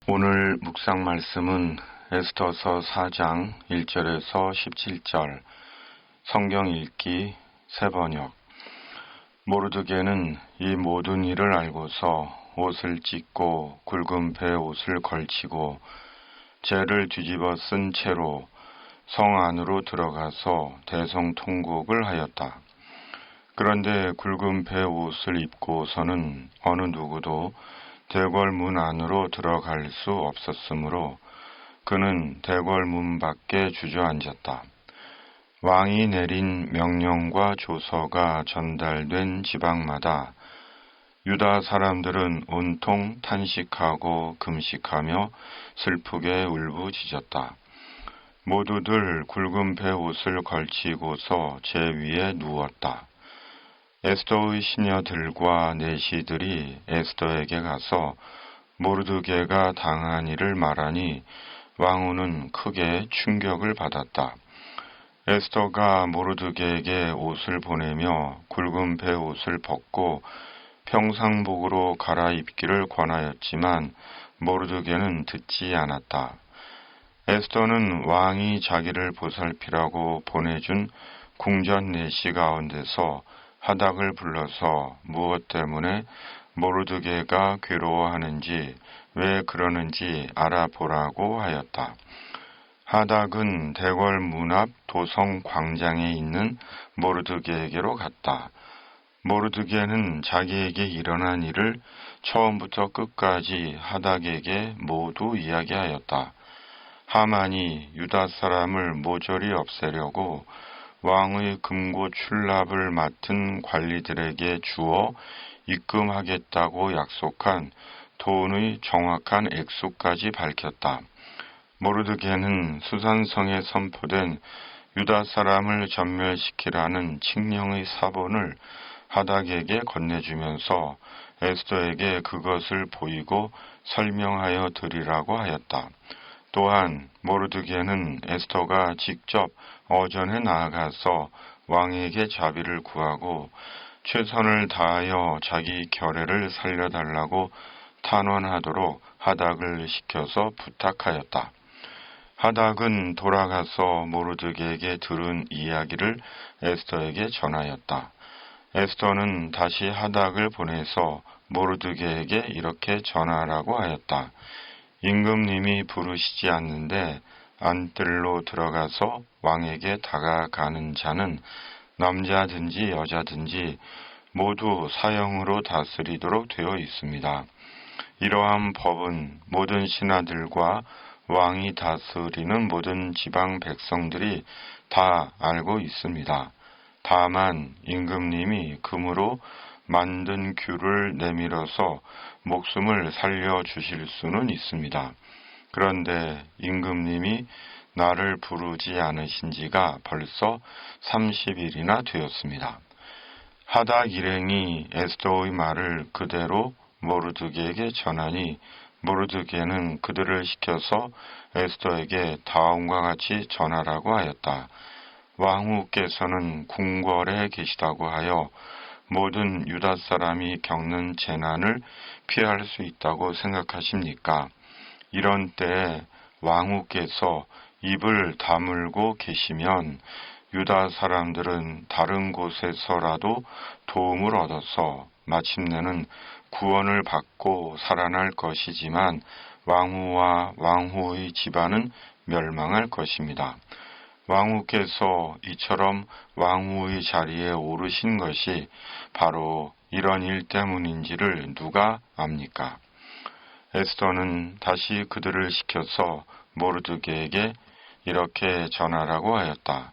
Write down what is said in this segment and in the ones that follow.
오늘 묵상 말씀은 에스더서 4장 1절에서 17절, 성경 읽기 새번역. 모르드게는 이 모든 일을 알고서 옷을 찢고 굵은 배 옷을 걸치고 재를 뒤집어 쓴 채로 성 안으로 들어가서 대성통곡을 하였다. 그런데 굵은 배 옷을 입고서는 어느 누구도 대궐 문 안으로 들어갈 수 없었으므로 그는 대궐 문 밖에 주저앉았다. 왕이 내린 명령과 조서가 전달된 지방마다 유다 사람들은 온통 탄식하고 금식하며 슬프게 울부짖었다. 모두들 굵은 배 옷을 걸치고서 제 위에 누웠다. 에스더의 시녀들과 내시들이 에스더에게 가서 모르드게가 당한 일을 말하니 왕후는 크게 충격을 받았다. 에스더가 모르드게에게 옷을 보내며 굵은 배 옷을 벗고 평상복으로 갈아입기를 권하였지만 모르드게는 듣지 않았다. 에스더는 왕이 자기를 보살피라고 보내준 궁전 내시 가운데서 하닥을 불러서 무엇 때문에 모르드게가 괴로워하는지 왜 그러는지 알아보라고 하였다. 하닥은 대궐 문 앞 도성 광장에 있는 모르드게에게로 갔다. 모르드게는 자기에게 일어난 일을 처음부터 끝까지 하닥에게 모두 이야기하였다. 하만이 유다 사람을 모조리 없애려고 왕의 금고 출납을 맡은 관리들에게 주어 입금하겠다고 약속한 돈의 정확한 액수까지 밝혔다. 모르드게는 수산성에 선포된 유다 사람을 전멸시키라는 칙령의 사본을 하닥에게 건네주면서 에스더에게 그것을 보이고 설명하여 드리라고 하였다. 또한 모르드게는 에스더가 직접 어전에 나아가서 왕에게 자비를 구하고 최선을 다하여 자기 결례를 살려달라고 탄원하도록 하닥을 시켜서 부탁하였다. 하닥은 돌아가서 모르드게에게 들은 이야기를 에스더에게 전하였다. 에스더는 다시 하닥을 보내서 모르드게에게 이렇게 전하라고 하였다. 임금님이 부르시지 않는데 안뜰로 들어가서 왕에게 다가가는 자는 남자든지 여자든지 모두 사형으로 다스리도록 되어 있습니다. 이러한 법은 모든 신하들과 왕이 다스리는 모든 지방 백성들이 다 알고 있습니다. 다만 임금님이 금으로 만든 규를 내밀어서 목숨을 살려주실 수는 있습니다. 그런데 임금님이 나를 부르지 않으신 지가 벌써 30일이나 되었습니다. 하닥 일행이 에스더의 말을 그대로 모르드게에게 전하니 모르드게는 그들을 시켜서 에스더에게 다음과 같이 전하라고 하였다. 왕후께서는 궁궐에 계시다고 하여 모든 유다 사람이 겪는 재난을 피할 수 있다고 생각하십니까? 이런 때에 왕후께서 입을 다물고 계시면 유다 사람들은 다른 곳에서라도 도움을 얻어서 마침내는 구원을 받고 살아날 것이지만 왕후와 왕후의 집안은 멸망할 것입니다. 왕후께서 이처럼 왕후의 자리에 오르신 것이 바로 이런 일 때문인지를 누가 압니까? 에스더는 다시 그들을 시켜서 모르드게에게 이렇게 전하라고 하였다.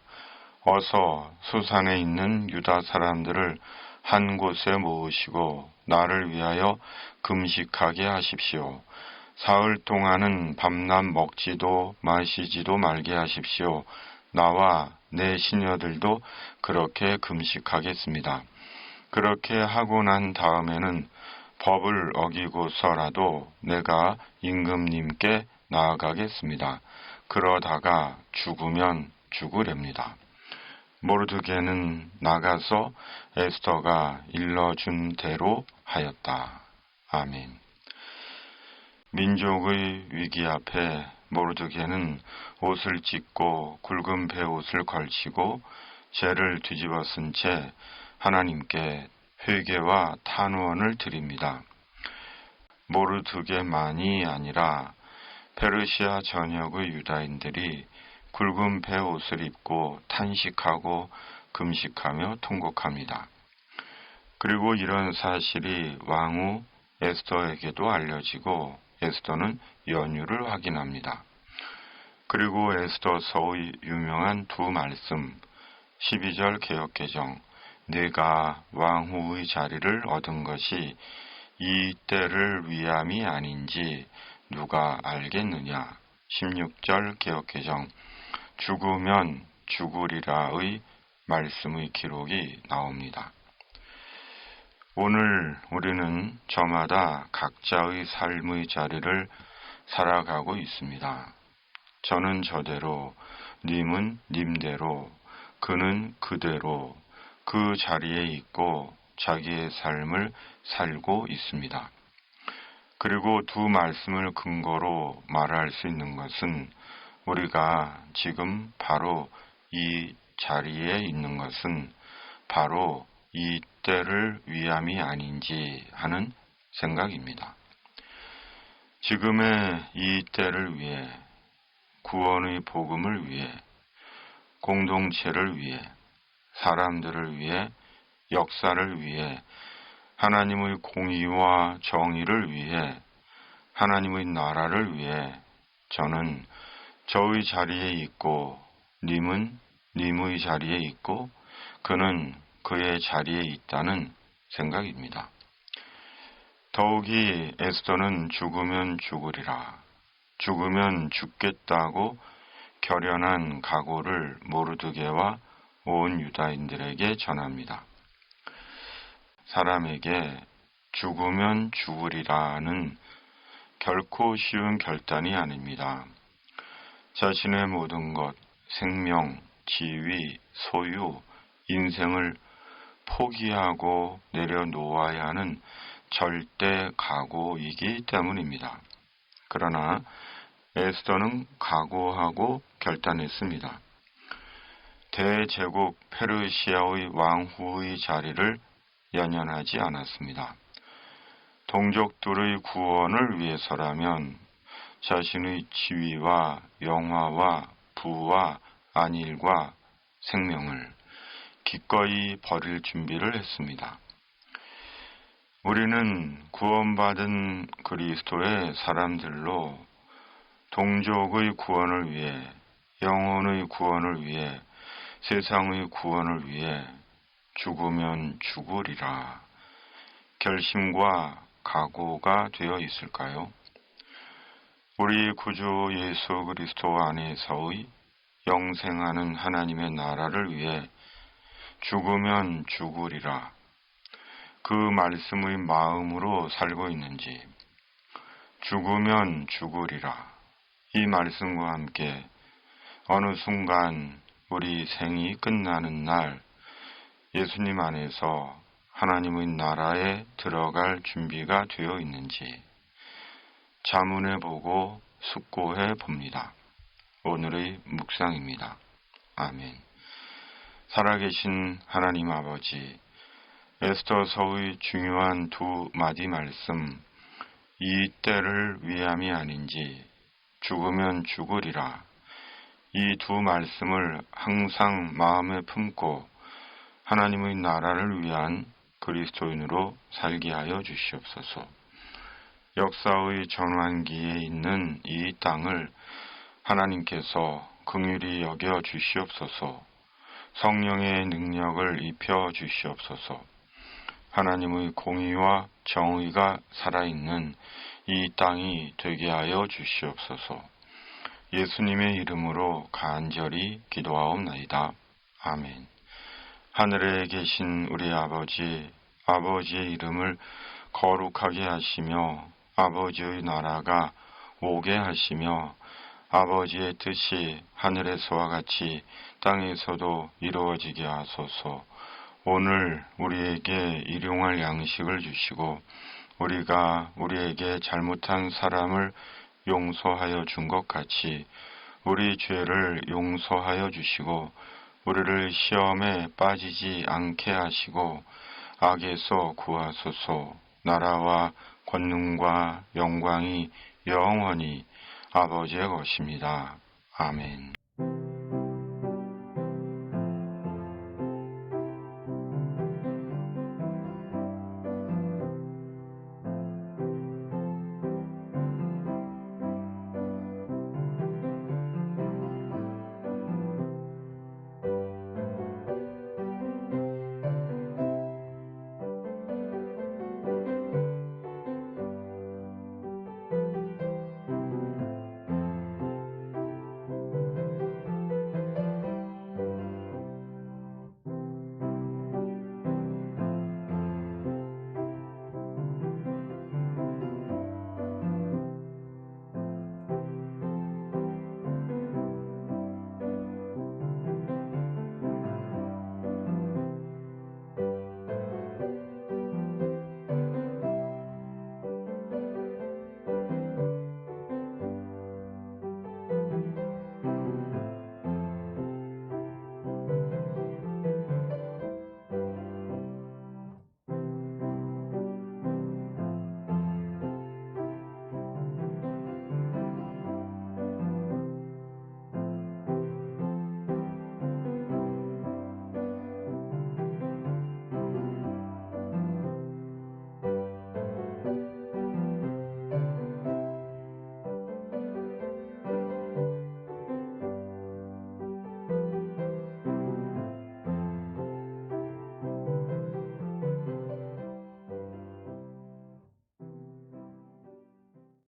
어서 수산에 있는 유다 사람들을 한 곳에 모으시고 나를 위하여 금식하게 하십시오. 사흘 동안은 밤낮 먹지도 마시지도 말게 하십시오. 나와 내 시녀들도 그렇게 금식하겠습니다. 그렇게 하고 난 다음에는 법을 어기고서라도 내가 임금님께 나아가겠습니다. 그러다가 죽으면 죽으렵니다. 모르드게는 나가서 에스더가 일러준 대로 하였다. 아멘. 민족의 위기 앞에 모르드게는 옷을 찢고 굵은 베옷을 걸치고 죄를 뒤집어 쓴 채 하나님께 회개와 탄원을 드립니다. 모르드게만이 아니라 페르시아 전역의 유다인들이 굵은 베옷을 입고 탄식하고 금식하며 통곡합니다. 그리고 이런 사실이 왕후 에스더에게도 알려지고 에스더는 연유를 확인합니다. 그리고 에스더서의 유명한 두 말씀, 12절 개역개정, 내가 왕후의 자리를 얻은 것이 이 때를 위함이 아닌지 누가 알겠느냐. 16절 개역개정, 죽으면 죽으리라의 말씀의 기록이 나옵니다. 오늘 우리는 저마다 각자의 삶의 자리를 살아가고 있습니다. 저는 저대로, 님은 님대로, 그는 그대로 그 자리에 있고 자기의 삶을 살고 있습니다. 그리고 두 말씀을 근거로 말할 수 있는 것은 우리가 지금 바로 이 자리에 있는 것은 바로 이 때를 위함이 아닌지 하는 생각입니다. 지금의 이 때를 위해, 구원의 복음을 위해, 공동체를 위해, 사람들을 위해, 역사를 위해, 하나님의 공의와 정의를 위해, 하나님의 나라를 위해 저는 저의 자리에 있고 님은 님의 자리에 있고 그는 그의 자리에 있다는 생각입니다. 더욱이 에스더는 죽으면 죽으리라, 죽으면 죽겠다고 결연한 각오를 모르드게와 온 유다인들에게 전합니다. 사람에게 죽으면 죽으리라는 결코 쉬운 결단이 아닙니다. 자신의 모든 것, 생명, 지위, 소유, 인생을 포기하고 내려놓아야 하는 절대 각오이기 때문입니다. 그러나 에스더는 각오하고 결단했습니다. 대제국 페르시아의 왕후의 자리를 연연하지 않았습니다. 동족들의 구원을 위해서라면 자신의 지위와 영화와 부와 안일과 생명을 기꺼이 버릴 준비를 했습니다. 우리는 구원받은 그리스도의 사람들로 동족의 구원을 위해, 영혼의 구원을 위해, 세상의 구원을 위해 죽으면 죽으리라 결심과 각오가 되어 있을까요? 우리 구주 예수 그리스도 안에서의 영생하는 하나님의 나라를 위해 죽으면 죽으리라 그 말씀의 마음으로 살고 있는지, 죽으면 죽으리라 이 말씀과 함께 어느 순간 우리 생이 끝나는 날 예수님 안에서 하나님의 나라에 들어갈 준비가 되어 있는지 자문해 보고 숙고해 봅니다. 오늘의 묵상입니다. 아멘. 살아계신 하나님 아버지, 에스더서의 중요한 두 마디 말씀, 이 때를 위함이 아닌지 죽으면 죽으리라 이 두 말씀을 항상 마음에 품고 하나님의 나라를 위한 그리스도인으로 살게 하여 주시옵소서. 역사의 전환기에 있는 이 땅을 하나님께서 긍휼히 여겨 주시옵소서. 성령의 능력을 입혀 주시옵소서. 하나님의 공의와 정의가 살아있는 이 땅이 되게 하여 주시옵소서. 예수님의 이름으로 간절히 기도하옵나이다. 아멘. 하늘에 계신 우리 아버지, 아버지의 이름을 거룩하게 하시며 아버지의 나라가 오게 하시며 아버지의 뜻이 하늘에서와 같이 땅에서도 이루어지게 하소서. 오늘 우리에게 일용할 양식을 주시고 우리가 우리에게 잘못한 사람을 용서하여 준 것 같이 우리 죄를 용서하여 주시고 우리를 시험에 빠지지 않게 하시고 악에서 구하소서. 나라와 권능과 영광이 영원히 아버지의 것입니다. 아멘.